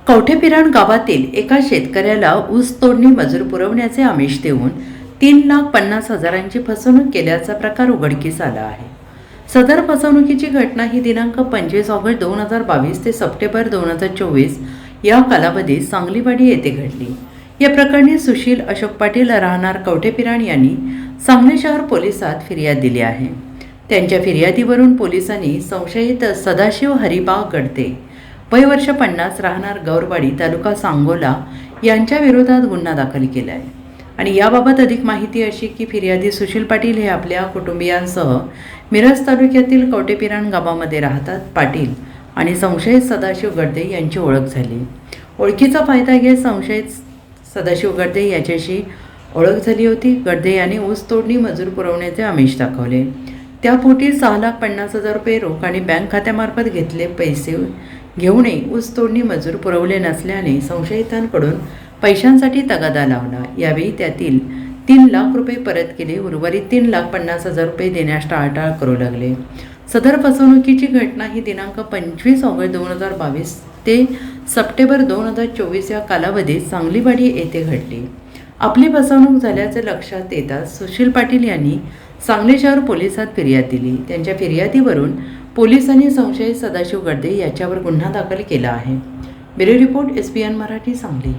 कवठेपिराण गावातील एका शेतकऱ्याला ऊस तोडणी मजूर पुरवण्याचे आमिष देऊन 3,50,000ची फसवणूक केल्याचा प्रकार उघडकीस आला आहे। सदर फसवणुकीची घटना ही दिनांक 25 ऑगस्ट 2022 ते सप्टेंबर 2024 या कालावधीत सांगलीवाडी येथे घडली। या प्रकरणी सुशील अशोक पाटील राहणार कवठेपिराण यांनी सांगली शहर पोलिसात फिर्याद दिली आहे। त्यांच्या फिर्यादीवरून पोलिसांनी संशयित सदाशिव हरिबा गडते वय वर्ष 50 राहणार गौरवाडी तालुका सांगोला यांच्या विरोधात गुन्हा दाखल केला आहे। आणि याबाबत अधिक माहिती अशी की फिर्यादी सुशील पाटील हे आपल्या कुटुंबियांसह मिरज तालुक्यातील कवठेपिराण गावामध्ये राहतात। पाटील आणि संशयित सदाशिव गडदे यांची ओळख झाली। ओळखीचा फायदा घेत संशयित सदाशिव गडदे याच्याशी ओळख झाली होती। गडदे यांनी ऊस तोडणी मजूर पुरवण्याचे आमिष दाखवले। त्यापोटी 6,50,000 रुपये रोख आणि बँक खात्यामार्फत घेतले पैसे घेऊनही ऊस तोडणी मजूर पुरवले नसल्याने संशयितांकडून पैशांसाठी तगादा लावला। यावेळी त्यातील 3 लाख रुपये परत केले। उर्वरित 3,50,000 रुपये देण्यास टाळाटाळ करू लागले। सदर फसवणुकीची घटना ही दिनांक 25 ऑगस्ट 2022 ते सप्टेंबर 2024 या कालावधीत सांगलीवाडी येथे घडली। आपली फसवणूक झाल्याचे लक्षात येताच सुशील पाटील यांनी सांगली शहर पोलिसात फिर्याद दिली। त्यांच्या फिर्यादीवरून पोलिसांनी संशयित सदाशिव गडदे याच्यावर गुन्हा दाखल केला आहे। Bureau report SBN Marathi Sangli.